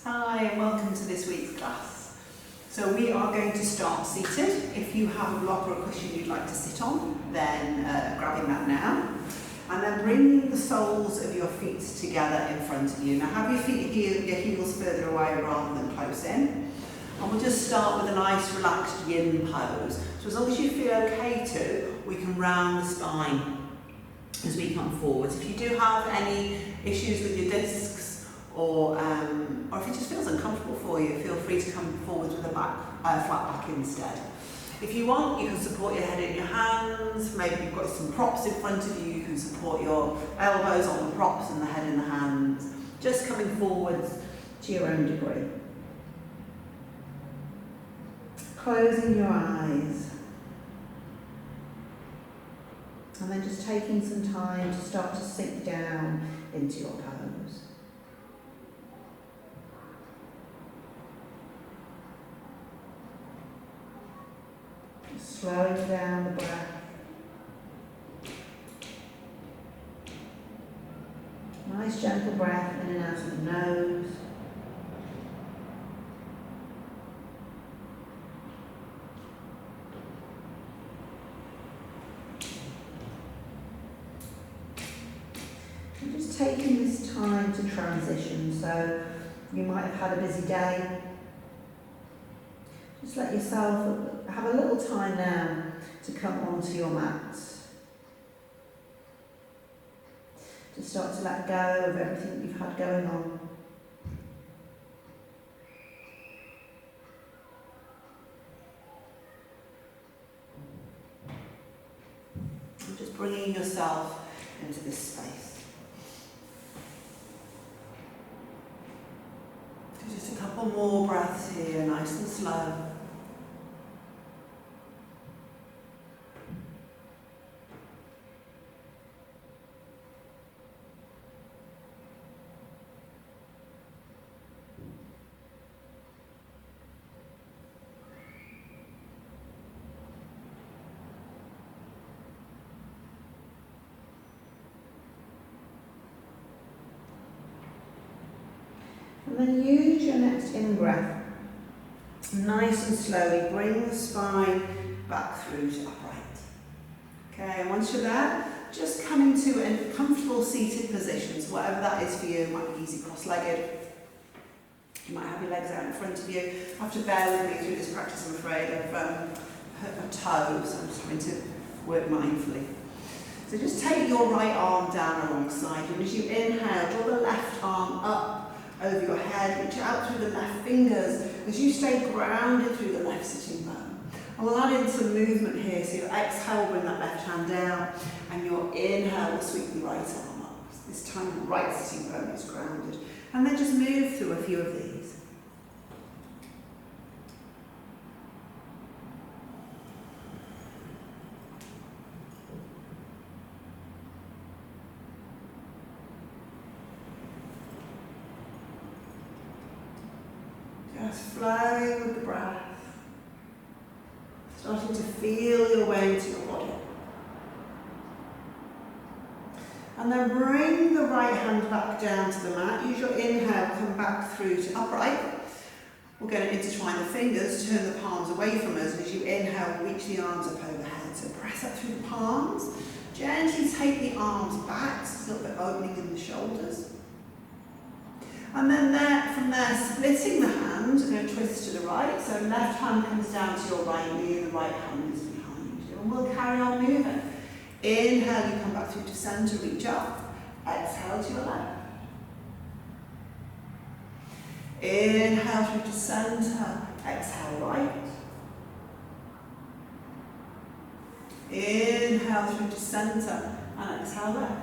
Hi and welcome to this week's class. So we are going to start seated. If you have a block or a cushion you'd like to sit on, then grabbing that now. And then bringing the soles of your feet together in front of you. Now have your heels further away rather than close in. And we'll just start with a nice relaxed yin pose. So as long as you feel okay to, we can round the spine as we come forwards. If you do have any issues with your discs, or if it just feels uncomfortable for you, feel free to come forward with a flat back instead. If you want, you can support your head in your hands. Maybe you've got some props in front of you. You can support your elbows on the props and the head in the hands. Just coming forwards to your own degree. Closing your eyes. And then just taking some time to start to sink down into your pose. Slowing down the breath. Nice gentle breath in and out of the nose. And just taking this time to transition. So you might have had a busy day. Just let yourself have a little time now to come onto your mat. To start to let go of everything that you've had going on. And just bringing yourself into this space. So just a couple more breaths here, nice and slow. And then use your next in-breath. Nice and slowly bring the spine back through to upright. Okay, and once you're there, just come into a comfortable seated position. So whatever that is for you, it might be easy cross-legged. You might have your legs out in front of you. You have to bear with me through this practice, I'm afraid. I've hurt my toe, so I'm just trying to work mindfully. So just take your right arm down alongside you, and as you inhale, draw the left arm up over your head, reach out through the left fingers as you stay grounded through the left sitting bone. And we'll add in some movement here, so your exhale, bring that left hand down, and your inhale will sweep the right arm up. This time the right sitting bone is grounded. And then just move through a few of these. Just flowing with the breath, starting to feel your way into your body. And then bring the right hand back down to the mat. Use your inhale, come back through to upright. We're going to intertwine the fingers, turn the palms away from us, and as you inhale, reach the arms up overhead. So press up through the palms, gently take the arms back, so a little bit opening in the shoulders. And then from there, splitting the hand, we're going to twist to the right. So left hand comes down to your right knee, and the right hand is behind you. And we'll carry on moving. Inhale, you come back through to centre, reach up. Exhale to your left. Inhale through to centre, exhale right. Inhale through to centre, and exhale left.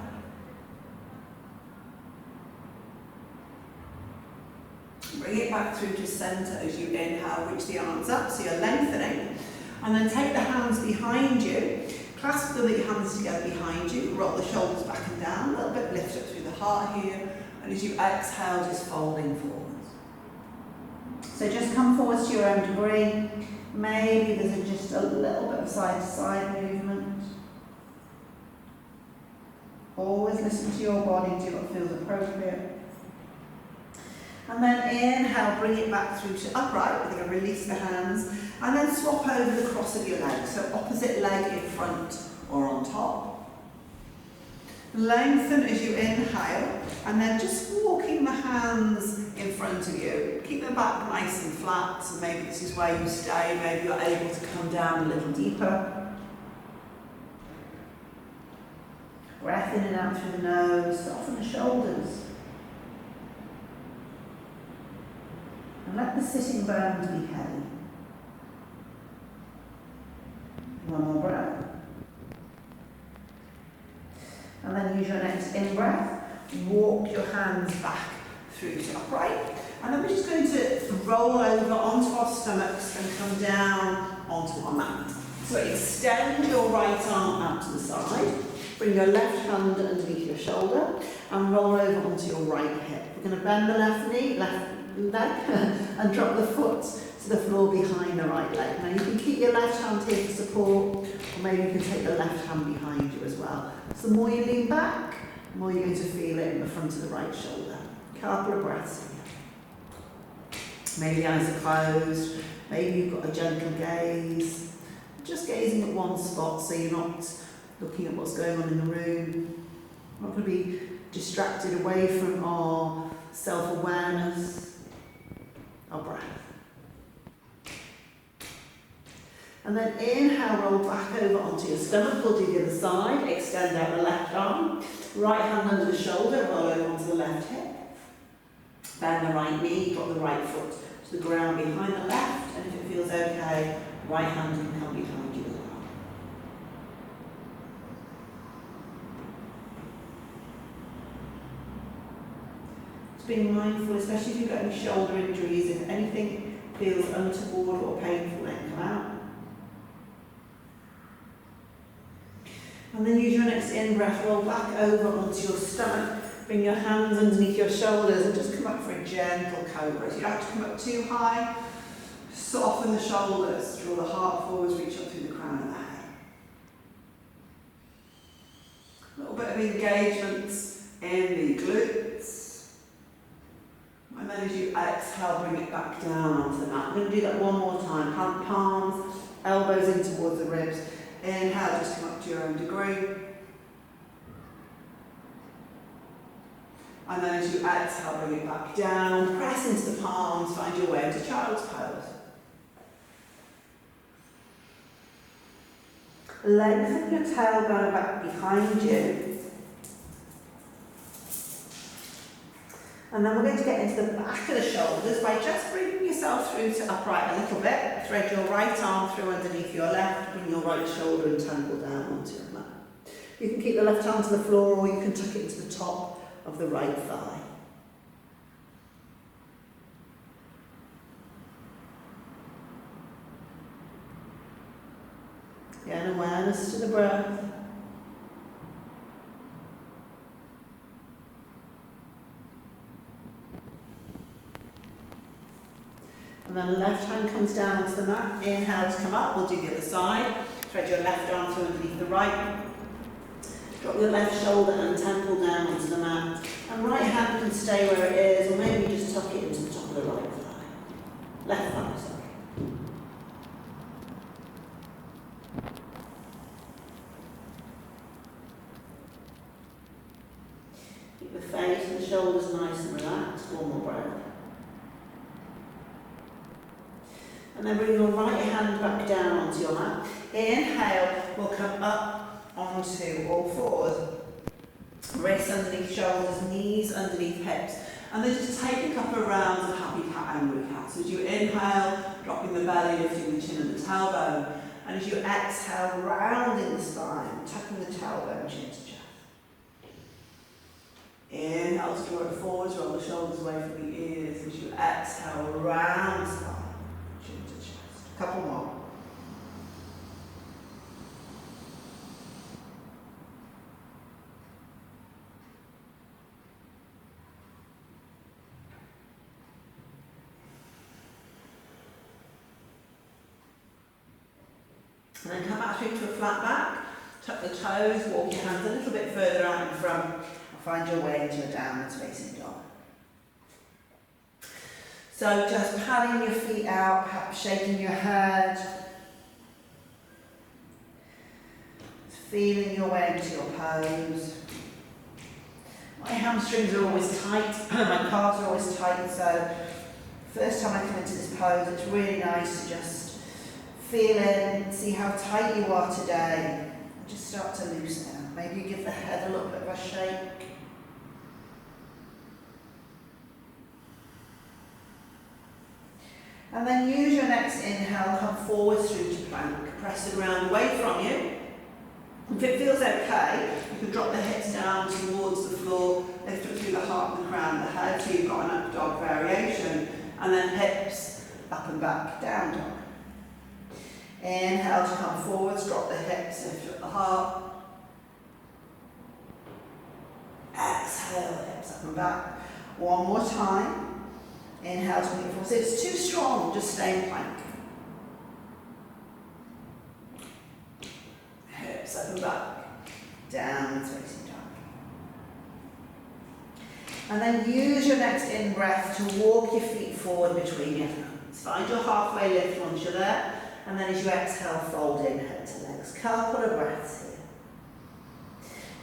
Bring it back through to centre as you inhale, reach the arms up, so you're lengthening. And then take the hands behind you, clasp the big hands together behind you, roll the shoulders back and down, a little bit lift up through the heart here, and as you exhale, just folding forwards. So just come forwards to your own degree. Maybe there's just a little bit of side-to-side movement. Always listen to your body, do what feels appropriate. And then inhale, bring it back through to upright. We're going to release the hands. And then swap over the cross of your leg. So opposite leg in front or on top. Lengthen as you inhale. And then just walking the hands in front of you. Keep the back nice and flat. So maybe this is where you stay. Maybe you're able to come down a little deeper. Breath in and out through the nose. Soften the shoulders. And let the sitting bones be heavy. One more breath. And then use your next in-breath. Walk your hands back through to upright. And then we're just going to roll over onto our stomachs and come down onto our mat. So extend your right arm out to the side. Bring your left hand underneath your shoulder and roll over onto your right hip. We're going to bend the left knee, left leg, and drop the foot to the floor behind the right leg. Now you can keep your left hand here for support, or maybe you can take the left hand behind you as well. So the more you lean back, the more you're going to feel it in the front of the right shoulder. A couple of breaths here. Maybe eyes are closed, maybe you've got a gentle gaze. Just gazing at one spot so you're not looking at what's going on in the room. We're not going to be distracted away from our self-awareness. Our breath. And then inhale, roll back over onto your stomach. We'll do the other side. Extend out the left arm. Right hand under the shoulder, roll over onto the left hip. Bend the right knee, drop the right foot to the ground behind the left. And if it feels okay, right hand can come behind you as well. Being mindful, especially if you've got any shoulder injuries, if anything feels untoward or painful, then come out. And then use your next in-breath, roll back over onto your stomach, bring your hands underneath your shoulders and just come up for a gentle cobra. So you don't have to come up too high, soften the shoulders, draw the heart forwards, reach up through the crown of the head. A little bit of engagement in the glutes. And then as you exhale, bring it back down onto the mat. I'm going to do that one more time. Hand palms, elbows in towards the ribs. Inhale, just come up to your own degree. And then as you exhale, bring it back down. Press into the palms, find your way into child's pose. Lengthen your tailbone back behind you. And then we're going to get into the back of the shoulders by just bringing yourself through to upright a little bit. Thread your right arm through underneath your left, bring your right shoulder and temple down onto your mat. You can keep the left hand to the floor or you can tuck it into the top of the right thigh. Again, awareness to the breath. And then left hand comes down onto the mat. Inhale to come up. We'll do the other side. Thread your left arm through underneath the right. Drop your left shoulder and temple down onto the mat. And right hand can stay where it is, or maybe just tuck it into the top of the right thigh. Left thigh, sorry. Keep the face and the shoulders nice and relaxed. One more breath. And then bring your right hand back down onto your mat. Inhale, we'll come up onto all fours. Wrists underneath shoulders, knees underneath hips. And then just take a couple of rounds of happy cat, angry cat. So as you inhale, dropping the belly, lifting the chin and the tailbone. And as you exhale, rounding the spine, tucking the tailbone, chin to chest. Inhale to draw it forwards, roll the shoulders away from the ears. As you exhale, round the spine. Couple more. And then come back through to a flat back, tuck the toes, walk your hands a little bit further out in front, and find your way into a downwards facing dog. So just padding your feet out, perhaps shaking your head. Feeling your way into your pose. My hamstrings are always tight, my calves are always tight, so first time I come into this pose, it's really nice to just feel in, see how tight you are today, and just start to loosen out. Maybe you give the head a little bit of a shake. And then use your next inhale, come forward through to plank. Press the ground away from you. If it feels okay, you can drop the hips down towards the floor, lift up through the heart and the crown of the head, so you've got an up dog variation, and then hips up and back, down dog. Inhale to come forwards, drop the hips, lift up the heart. Exhale, hips up and back. One more time. Inhale to move forward. So if it's too strong, just stay in plank. Hips up and back, downwards facing dog. And then use your next in-breath to walk your feet forward between your hands. Find your halfway lift once you're there, and then as you exhale, fold in, head to legs. Couple of breaths here.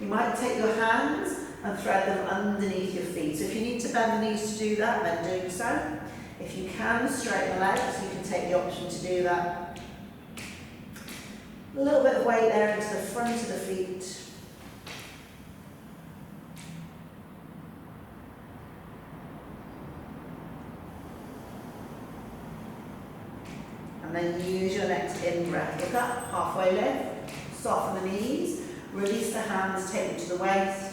You might take your hands and thread them underneath your feet. So if you need to bend the knees to do that, then do so. If you can, straighten the legs, you can take the option to do that. A little bit of weight there into the front of the feet. And then use your next in-breath. Look up, halfway lift, soften the knees, release the hands, take them to the waist.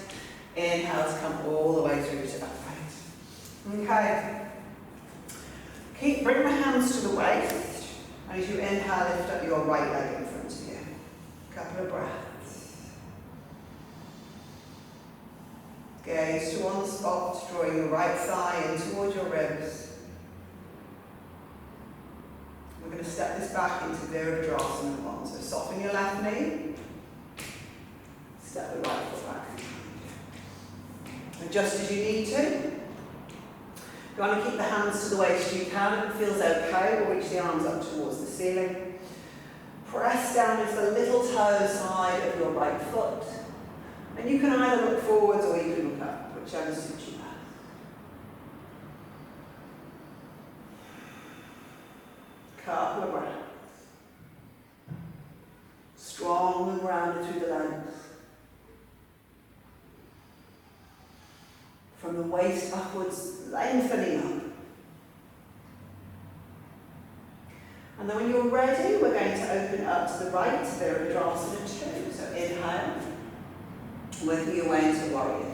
Inhale to come all the way through to upright. Okay. Bring the hands to the waist. And as you inhale, lift up your right leg in front of you. Couple of breaths. Gaze to one spot, drawing your right thigh in towards your ribs. We're going to step this back into Virabhadrasana 1. So soften your left knee. Step the right foot back. Adjust as you need to. If you want to keep the hands to the waist, you can. If it feels okay, we'll reach the arms up towards the ceiling. Press down into the little toe side of your right foot. And you can either look forwards or you can look up, whichever suits you best. Couple of breaths. Strong and grounded through the legs. From the waist upwards, lengthening up. And then when you're ready, we're going to open up to the right, Virabhadrasana 2. So inhale, working your way into Warrior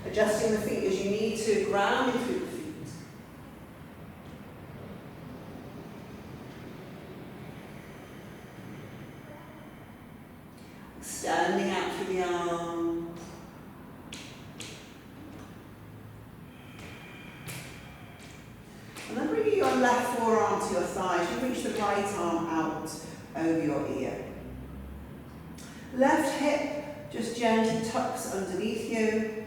2. Adjusting the feet as you need to, grounding through the feet. Extending out through the arms. And then bringing your left forearm to your thigh, you reach the right arm out over your ear. Left hip just gently tucks underneath you.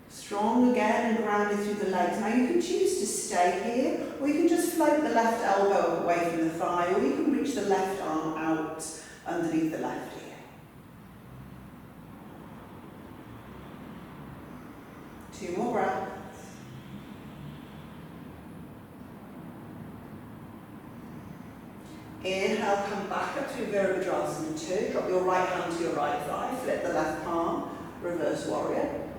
Strong again and grounded through the legs. Now you can choose to stay here, or you can just float the left elbow away from the thigh, or you can reach the left arm out underneath the left ear. Two more breaths. Inhale, come back up through Virabhadrasana 2. Drop your right hand to your right thigh, flip the left palm, reverse warrior.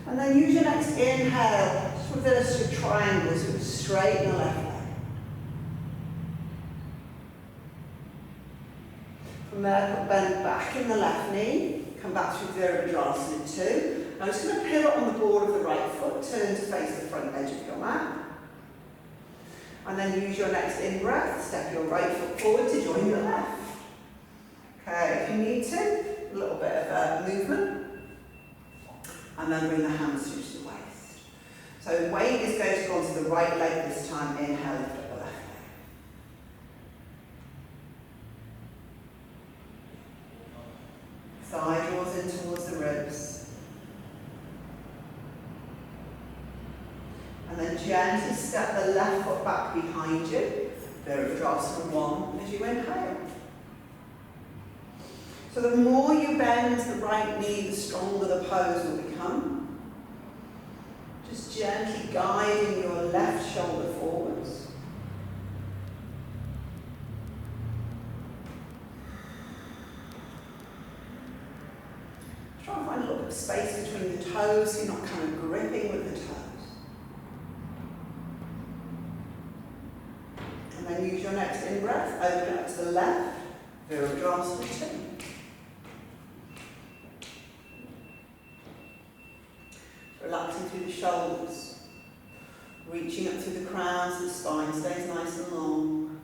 And then use your next inhale, just reverse your triangle, so straighten the left leg. From there, bend back in the left knee, come back through Virabhadrasana 2. Now I'm just going to pivot on the ball of the right foot, turn to face the front edge of your mat. And then use your next in-breath, step your right foot forward to join your left. Okay, if you need to, a little bit of movement. And then bring the hands through to the waist. So weight is going to go onto the right leg this time. Inhale, lift up the left leg. Thigh draws in towards the ribs. And then gently step the left foot back behind you. Virabhadrasana 1 as you inhale. So the more you bend the right knee, the stronger the pose will become. Just gently guiding your left shoulder forwards. Try and find a little bit of space between the toes so you're not kind of gripping with the toes. And then use your next in-breath, open up to the left, Virabhadrasana 2. Relaxing through the shoulders, reaching up through the crown so the spine stays nice and long.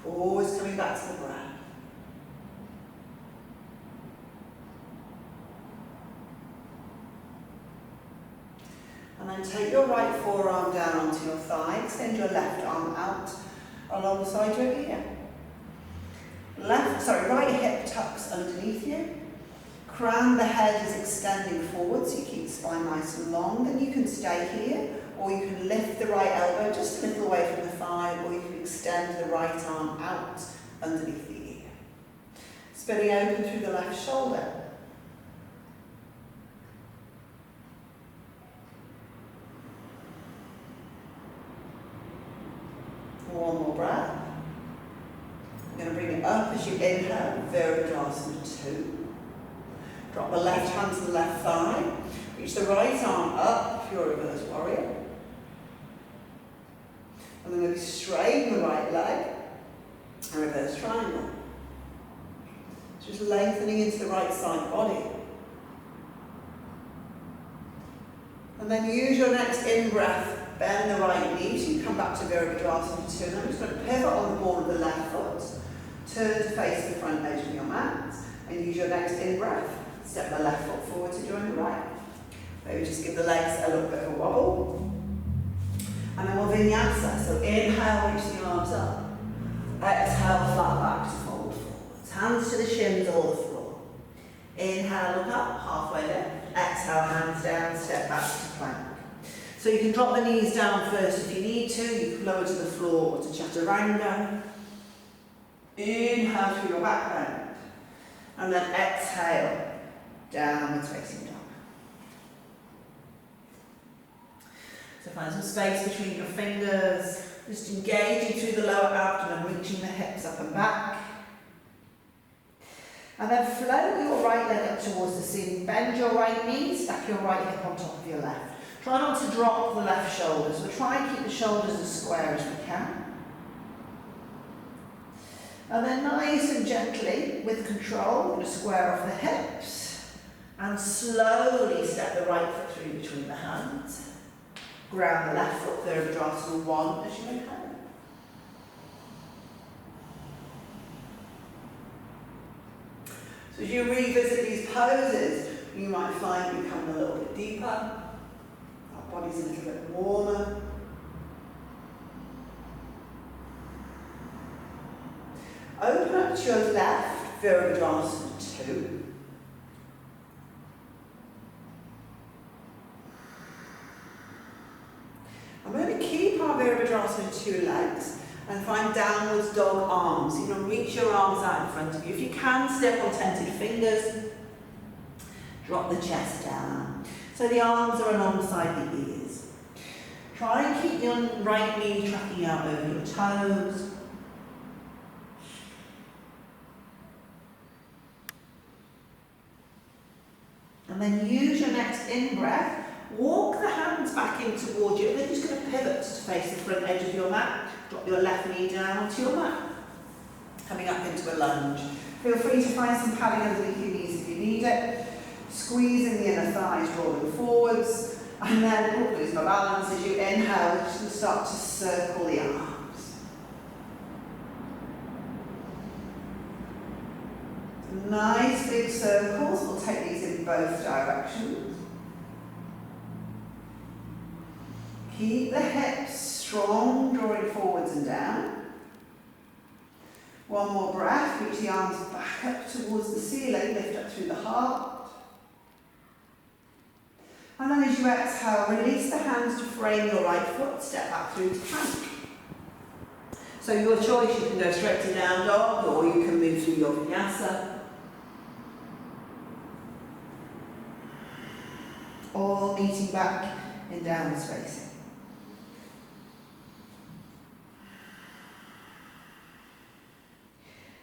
Always coming back to the breath. And then take your right forearm down onto your thigh, extend your left arm out alongside your ear. Right hip tucks underneath you. Crown of the head is extending forward so you keep the spine nice and long. Then you can stay here, or you can lift the right elbow just a little away from the thigh, or you can extend the right arm out underneath the ear. Spinning open through the left shoulder. One more breath. I'm going to bring it up as you inhale, Virabhadrasana 2. Drop the left hand to the left thigh. Reach the right arm up if you're a reverse warrior. And then maybe straighten the right leg and reverse triangle. Just lengthening into the right side body. And then use your next in-breath, bend the right knee, so you come back to Virabhadrasana 2. And I'm just going to pivot on the ball of the left foot. Turn to face the front edge of your mat and use your next in-breath. Step the left foot forward to join the right. Maybe just give the legs a little bit of a wobble. And then we'll Vinyasa. So inhale, reach the arms up. Exhale, flat back to fold forwards. Hands to the shins or the floor. Inhale, look up, halfway lift. Exhale, hands down, step back to plank. So you can drop the knees down first if you need to. You can lower to the floor or to chaturanga. Inhale through your back bend. And then exhale, downwards facing dog. So find some space between your fingers. Just engaging through the lower abdomen, reaching the hips up and back. And then float your right leg up towards the ceiling. Bend your right knee, stack your right hip on top of your left. Try not to drop the left shoulders. We'll try and keep the shoulders as square as we can. And then nice and gently, with control, we're going to square off the hips and slowly step the right foot through between the hands. Ground the left foot, Virabhadrasana 1 as you inhale. So as you revisit these poses, you might find it becoming a little bit deeper. Our body's a little bit warmer. Open up to your left, Virabhadrasana 2. I'm going to keep our Virabhadrasana 2 legs and find downwards dog arms. You're going to reach your arms out in front of you. If you can, step on tented fingers. Drop the chest down. So the arms are alongside the ears. Try and keep your right knee tracking out over your toes. And then use your next in-breath. Walk the hands back in towards you. And then you're just going to pivot to face the front edge of your mat. Drop your left knee down onto your mat. Coming up into a lunge. Feel free to find some padding underneath your knees if you need it. Squeezing the inner thighs, rolling forwards. And then, lose my balance as you inhale. Just going to start to circle the arms. Nice big circles. We'll take these in both directions. Keep the hips strong, drawing forwards and down. One more breath, reach the arms back up towards the ceiling, lift up through the heart. And then as you exhale, release the hands to frame your right foot, step back through to plank. So your choice, you can go straight to down dog or you can move through your vinyasa. All meeting back in downward facing.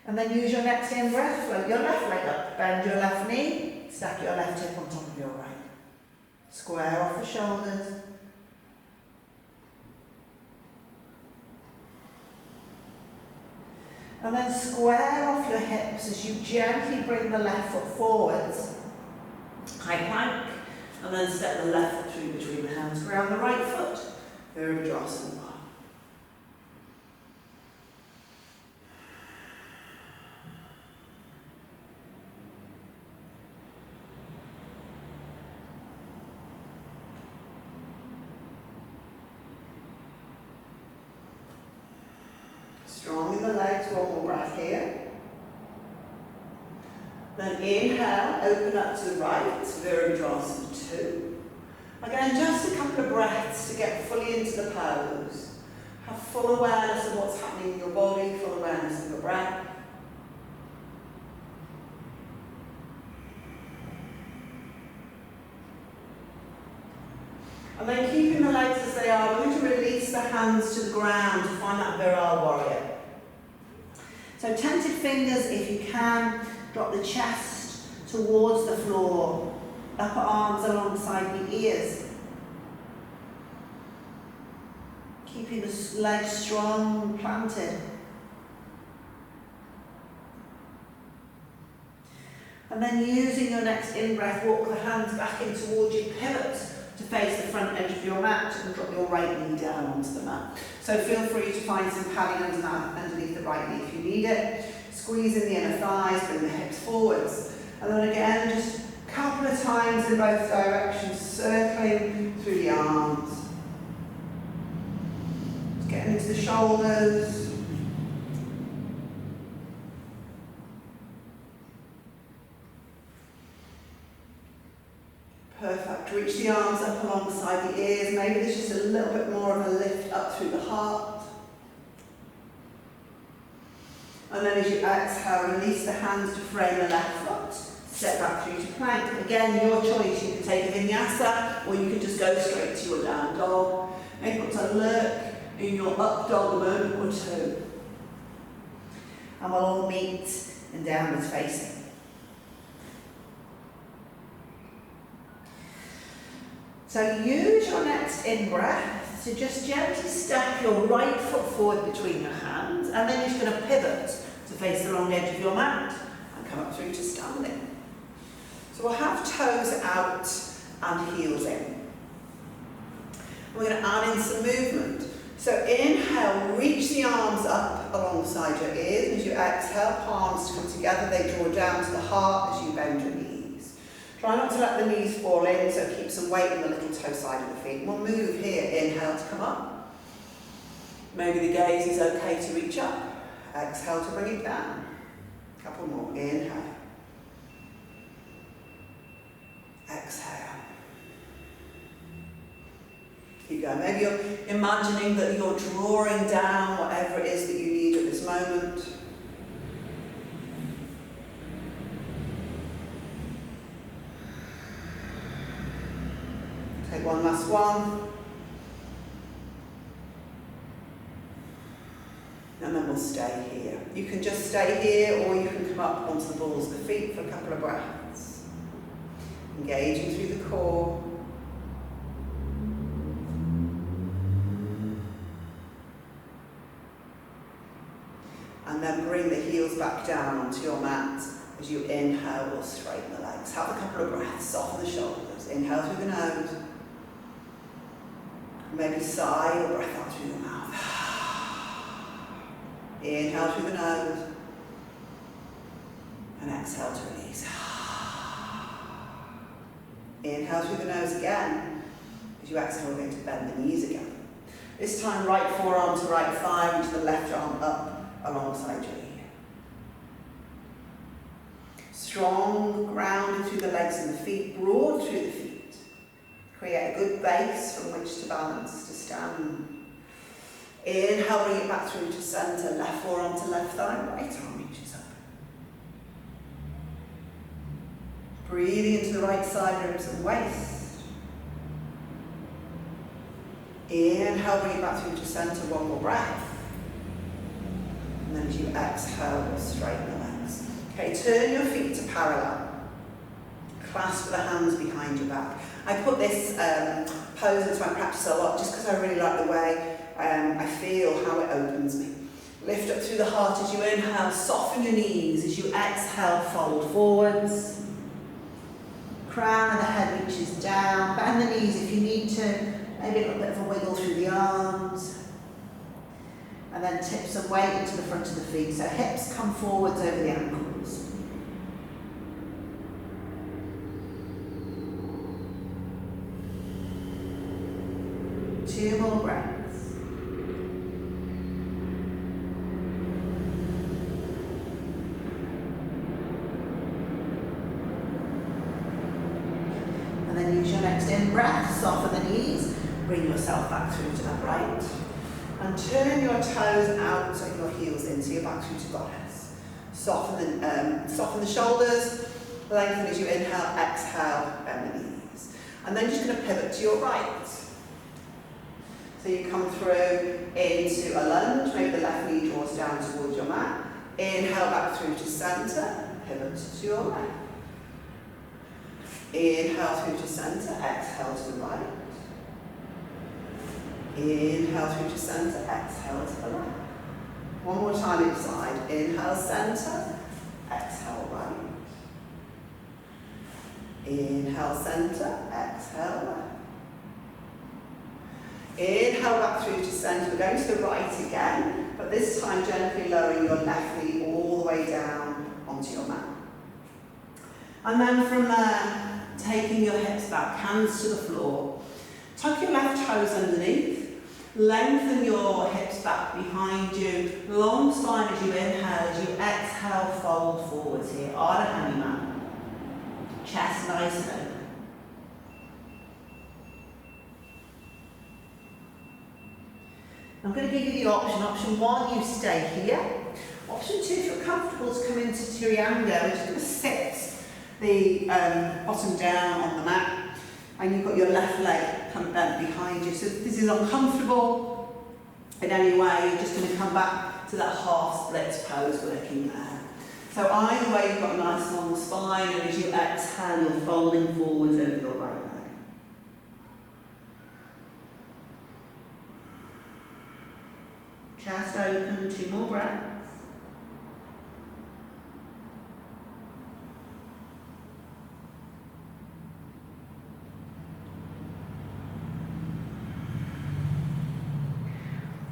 And then use your next in-breath, float your left leg up, bend your left knee, stack your left hip on top of your right. Square off the shoulders. And then square off your hips as you gently bring the left foot forwards. High plank. And then step the left foot through between the hands. Ground the right foot. Vinyasa. Strong in the legs, one more breath here. Then inhale, open up to the right, Vinyasa 2. Again, just a couple of breaths to get fully into the pose. Have full awareness of what's happening in your body, full awareness of your breath. And then keeping the legs as they are, we're going to release the hands to the ground to find that viral warrior. So tented fingers, if you can, drop the chest towards the floor, upper arms alongside the ears. Keeping the legs strong, planted. And then using your next in-breath, walk the hands back in towards you, pivot to face the front edge of your mat and drop your right knee down onto the mat. So feel free to find some padding underneath the right knee if you need it. Squeeze in the inner thighs, bring the hips forwards. And then again, just a couple of times in both directions, circling through the arms. Just getting into the shoulders. Perfect. Reach the arms up alongside the ears. Maybe there's just a little bit more of a lift up through the heart. And then as you exhale, release the hands to frame the left foot. Step back through to plank. Again, your choice. You can take a vinyasa or you can just go straight to your down dog. Able to lurk in your up dog a moment or two. And we'll all meet in downwards facing. So use your next in-breath to just gently step your right foot forward between your hands, and then you're just going to pivot to face the long edge of your mat and come up through to standing. So we'll have toes out and heels in. We're going to add in some movement. So inhale, reach the arms up alongside your ears, and as you exhale, palms come together, they draw down to the heart as you bend your knees. Try not to let the knees fall in, so keep some weight in the little toe side of the feet. We'll move here, inhale to come up. Maybe the gaze is okay to reach up. Exhale to bring it down. A couple more, inhale. Exhale. Keep going. Maybe you're imagining that you're drawing down whatever it is that you need at this moment. Take one last one. And then we'll stay here. You can just stay here or you can come up onto the balls of the feet for a couple of breaths. Engaging through the core. And then bring the heels back down onto your mat. As you inhale, we'll straighten the legs. Have a couple of breaths, soften the shoulders. Inhale through the nose. Maybe sigh or breath out through the mouth. Inhale through the nose. And exhale to release. Inhale through the nose again. As you exhale, we're going to bend the knees again. This time, right forearm to right thigh, reach the left arm up alongside your ear. Strong, grounded through the legs and the feet, broad through the feet. Create a good base from which to balance, to stand. Inhale, bring it back through to centre, left forearm to left thigh, right arm reaches up. Breathing into the right side, ribs and waist. Inhale, bring it back through to centre, one more breath. And then as you exhale, we'll straighten the legs. Okay, turn your feet to parallel. Clasp the hands behind your back. I put this pose into my practice a lot just because I really like the way I feel, how it opens me. Lift up through the heart as you inhale, soften your knees. As you exhale, fold forwards. Crown of the head reaches down. Bend the knees if you need to. Maybe a little bit of a wiggle through the arms. And then tip some weight into the front of the feet. So hips come forwards over the ankles. Two more breaths. And then use your next in-breath, soften the knees, bring yourself back through to upright. And turn your toes out so your heels into your back through to goddess. Soften the shoulders, lengthen as you inhale, exhale, bend the knees. And then just going to pivot to your right. So you come through into a lunge, maybe the left knee draws down towards your mat. Inhale back through to centre, pivot to your right. Inhale through to centre, exhale to the right. Inhale through to centre, exhale to the right. One more time each side. Inhale centre, exhale right. Inhale centre, exhale right. Inhale back through to centre. We're going to the right again, but this time gently lowering your left knee all the way down onto your mat. And then from there, taking your hips back, hands to the floor. Tuck your left toes underneath. Lengthen your hips back behind you. Long spine as you inhale. As you exhale, fold forwards here. Ardha Hanuman. Chest nice and open. I'm going to give you the option. Option one, you stay here. Option two, if you're comfortable, to come into Trianga. We're just going to sit the bottom down on the mat. And you've got your left leg kind of bent behind you. So if this is uncomfortable in any way, you're just going to come back to that half splits pose working there. So either way, you've got a nice long spine, and as you exhale, you're folding forwards over your right leg. Chest open, two more breaths.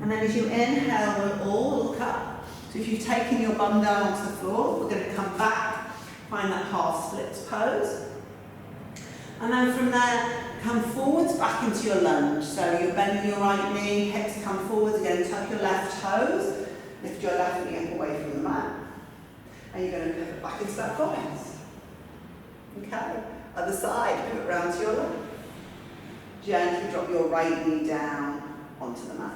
And then as you inhale, we'll all look up. So if you've taken your bum down onto the floor, we're going to come back, find that half splits pose. And then from there, come forwards back into your lunge. So you're bending your right knee, hips come forwards again, tuck your left toes, lift your left knee up away from the mat. And you're going to pivot back into that goddess. Okay, other side, pivot round to your left. Gently drop your right knee down onto the mat.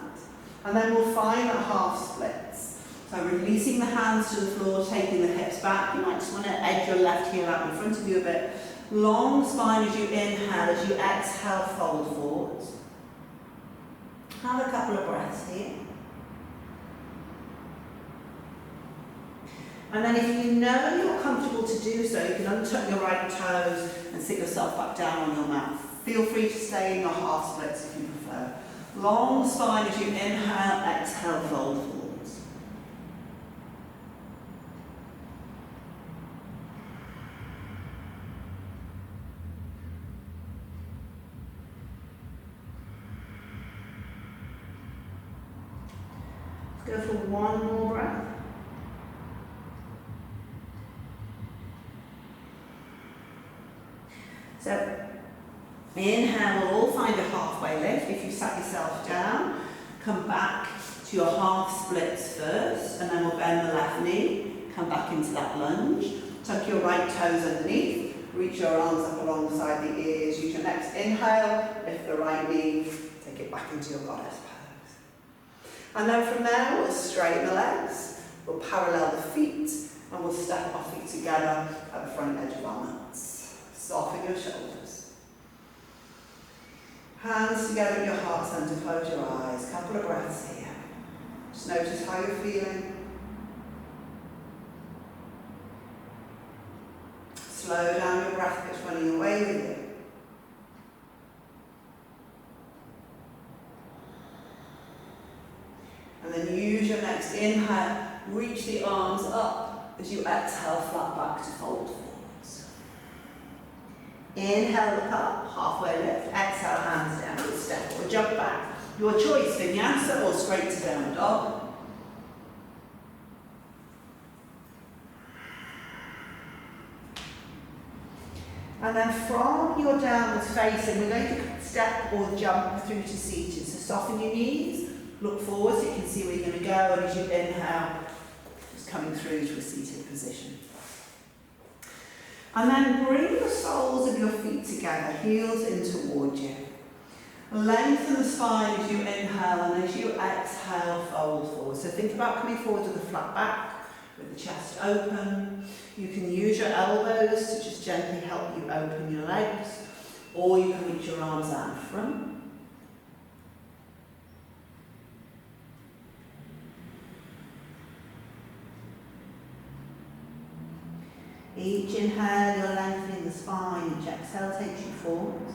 And then we'll find that half splits. So releasing the hands to the floor, taking the hips back. You might just want to edge your left heel out in front of you a bit. Long spine as you inhale, as you exhale, fold forwards. Have a couple of breaths here. And then if you know you're comfortable to do so, you can untuck your right toes and sit yourself back down on your mat. Feel free to stay in your half splits if you prefer. Long spine as you inhale, exhale, fold forwards. Let's go for one more breath. So, inhale, we'll all find a halfway lift. If you sat yourself down, come back to your half splits first, and then we'll bend the left knee, come back into that lunge. Tuck your right toes underneath, reach your arms up alongside the ears. Use your next inhale, lift the right knee, take it back into your goddess pose. And then from there, we'll straighten the legs, we'll parallel the feet, and we'll step our feet together at the front edge of our mats. Soften your shoulders. Hands together at your heart centre, close your eyes. Couple of breaths here. Just notice how you're feeling. Slow down your breath if it's running away with you. And then use your next inhale, reach the arms up as you exhale, flat back to fold forwards. Inhale, look up, halfway lift, exhale, hands down, step or jump back. Your choice, Vinyasa or straight to down dog. And then from your downwards facing, we're going to step or jump through to seated. So soften your knees, look forward so you can see where you're going to go, and as you inhale, just coming through to a seated position. And then bring the soles of your feet together, heels in towards you. Lengthen the spine as you inhale, and as you exhale, fold forward. So think about coming forward with a flat back, with the chest open. You can use your elbows to just gently help you open your legs, or you can reach your arms out in front. Each inhale, you're lengthening the spine. Each exhale takes you forwards.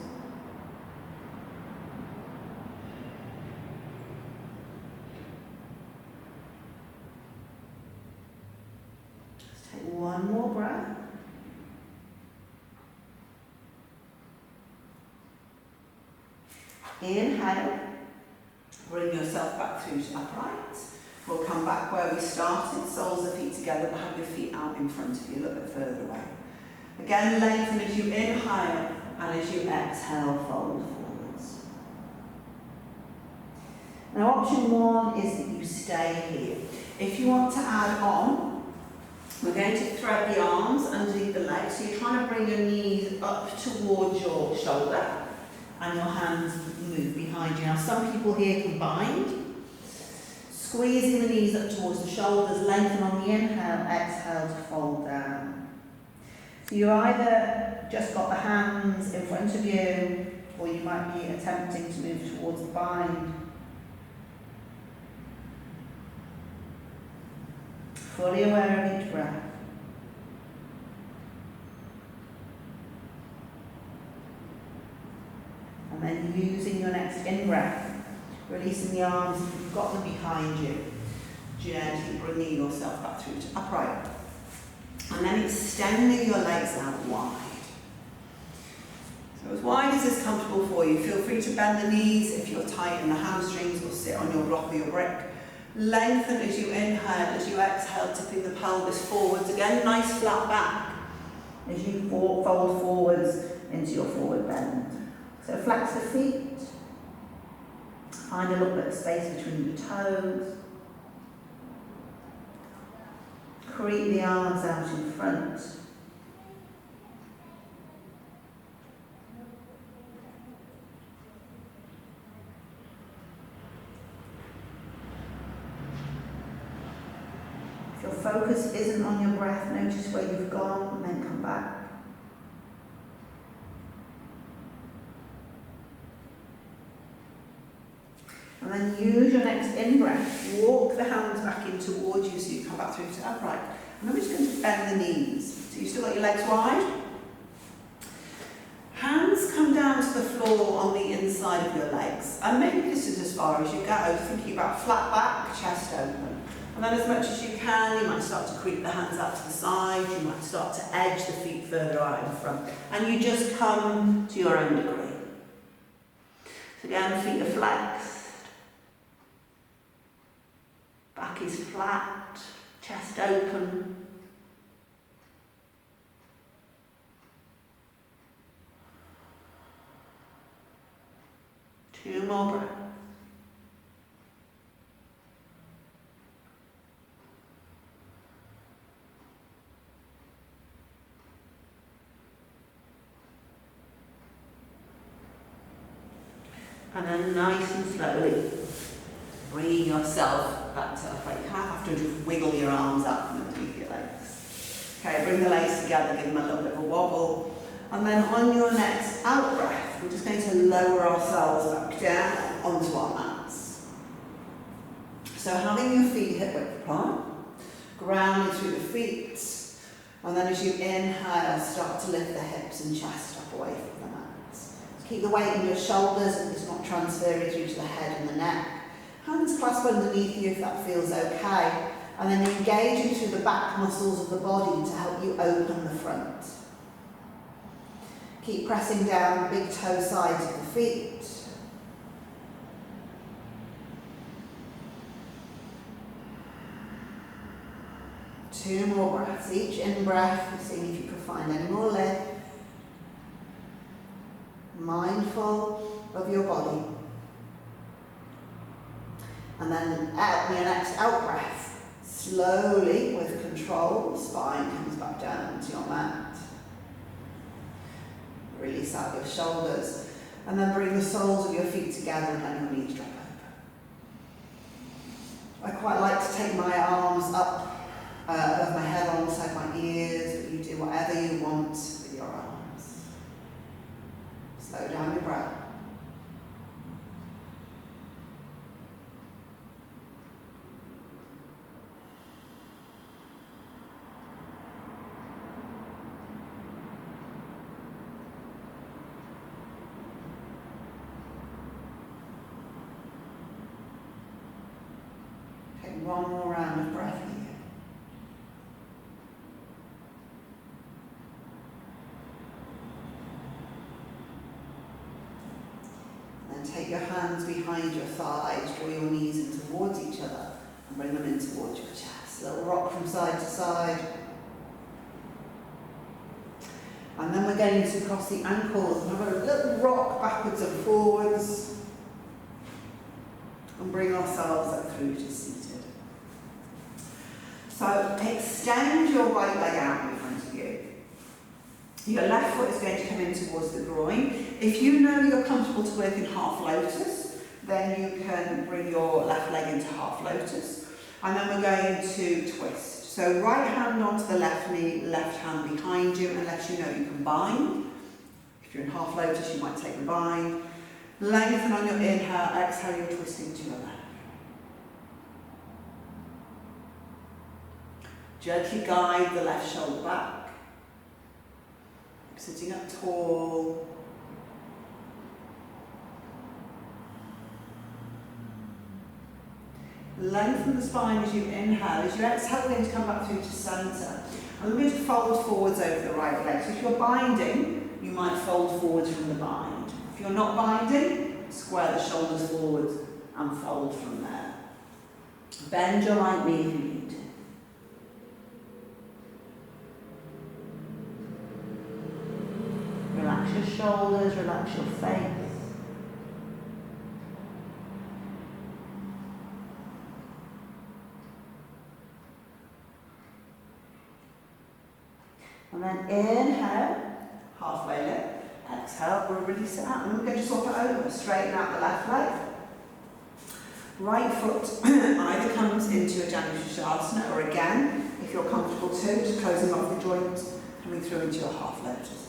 Just take one more breath. Inhale. Bring yourself back through to upright. We'll come back where we started, soles of feet together, but have your feet out in front of you, a little bit further away. Again, lengthen as you inhale, and as you exhale, fold forwards. Now, option one is that you stay here. If you want to add on, we're going to thread the arms underneath the legs, so you're trying to bring your knees up towards your shoulder, and your hands move behind you. Now, some people here can bind. Squeezing the knees up towards the shoulders, lengthen on the inhale, exhale to fold down. So you've either just got the hands in front of you, or you might be attempting to move towards the bind. Fully aware of each breath. And then using your next in-breath, releasing the arms if you've got them behind you. Gently bringing yourself back through to upright. And then extending your legs out wide. So as wide as is comfortable for you. Feel free to bend the knees if you're tight in the hamstrings, or sit on your block or your brick. Lengthen as you inhale, as you exhale, tipping the pelvis forwards. Again, nice flat back as you fold forwards into your forward bend. So flex the feet. Find a little bit of space between your toes. Creep the arms out in front. If your focus isn't on your breath, notice where you've gone and then come back. And then use your next in-breath. Walk the hands back in towards you so you come back through to upright. And I'm just going to bend the knees. So you've still got your legs wide. Hands come down to the floor on the inside of your legs. And maybe this is as far as you go, thinking about flat back, chest open. And then as much as you can, you might start to creep the hands out to the side. You might start to edge the feet further out in front. And you just come to your own degree. So again, feet are flexed. Back is flat, chest open. Two more breaths. And then nice and slowly bring yourself back to upright. You kind of have to just wiggle your arms up from underneath your legs. Okay, bring the legs together, give them a little bit of a wobble. And then on your next out breath, we're just going to lower ourselves back down onto our mats. So having your feet hip width apart, grounded through the feet, and then as you inhale, start to lift the hips and chest up away from the mat. So keep the weight in your shoulders and it's not transferring through to the head and the neck. Hands clasped underneath you if that feels okay. And then engaging through the back muscles of the body to help you open the front. Keep pressing down the big toe sides of the feet. Two more breaths, each in-breath, seeing if you can find any more lift. Mindful of your body. And then out, your next out breath, slowly with control, spine comes back down into your mat. Release out your shoulders. And then bring the soles of your feet together and let your knees drop over. I quite like to take my arms up above my head alongside my ears, but you do whatever you want with your arms. Slow down your breath. Take one more round of breath here. Take your hands behind your thighs, draw your knees in towards each other and bring them in towards your chest. A little rock from side to side. And then we're going to cross the ankles and have a little rock backwards and forwards. And bring ourselves up through to seated. So extend your right leg out in front of you. Your left foot is going to come in towards the groin. If you know you're comfortable to work in half lotus, then you can bring your left leg into half lotus. And then we're going to twist. So right hand onto the left knee, left hand behind you, unless you know you can bind. If you're in half lotus, you might take the bind. Lengthen on your inhale, exhale, you're twisting to your left. Gently guide the left shoulder back. Sitting up tall. Lengthen the spine as you inhale. As you exhale, we're going to come back through to centre. And we're going to fold forwards over the right leg. So if you're binding, you might fold forwards from the bind. If you're not binding, square the shoulders forwards and fold from there. Bend your right knee if you need to. Relax your shoulders, relax your face. And then inhale, halfway lift. Exhale, we'll release it out. And we're going to swap it over, straighten out the left leg. Right foot either comes into a Janushasana, or again, if you're comfortable too, just closing off the joints, coming through into your half lotus.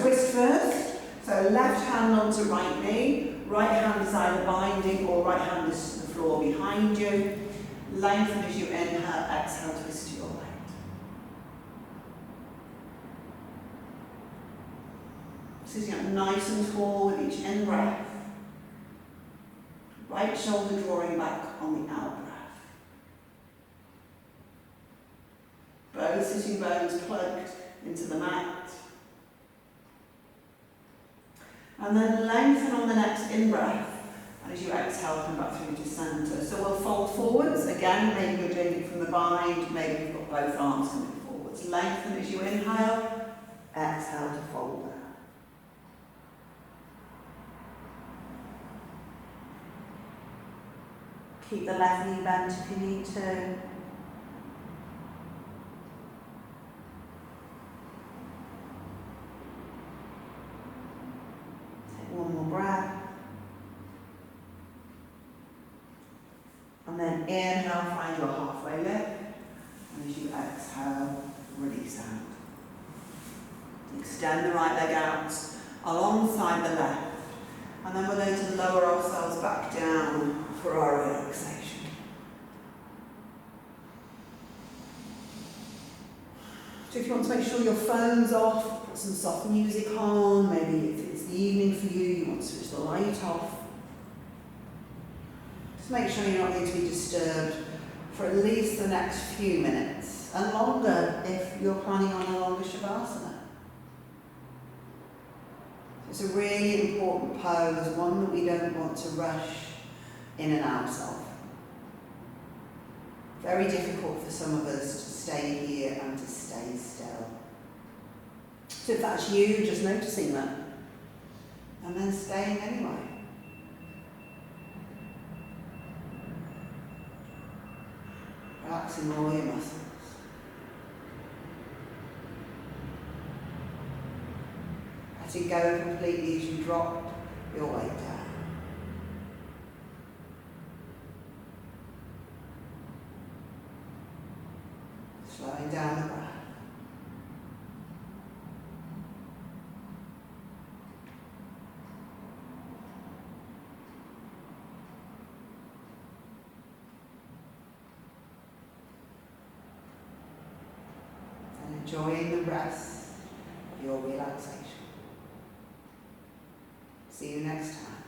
Twist first, so left hand onto right knee, right hand is either binding or right hand is to the floor behind you. Lengthen as you inhale, exhale, twist to your right. Sitting up nice and tall with each in breath. Right shoulder drawing back on the out breath. Both sitting bones plugged into the mat. And then lengthen on the next in-breath. And as you exhale, come back through to centre. So we'll fold forwards. Again, maybe you're doing it from the bind. Maybe you've got both arms coming forwards. Lengthen as you inhale. Exhale to fold down. Keep the left knee bent if you need to. One more breath. And then inhale, find your halfway lift. And as you exhale, release out. Extend the right leg out alongside the left. And then we're going to lower ourselves back down for our relaxation. So if you want to make sure your phone's off, put some soft music on, maybe if it's the evening for you, you want to switch the light off. Just make sure you're not going to be disturbed for at least the next few minutes, and longer if you're planning on a longer Shavasana. It's a really important pose, one that we don't want to rush in and out of. Very difficult for some of us to stay here and to stay still. So if that's you, just noticing that, and then staying anyway. Relaxing all your muscles. Letting go completely as you drop your weight down. Slowing down the breath. And enjoying the rest of your relaxation. See you next time.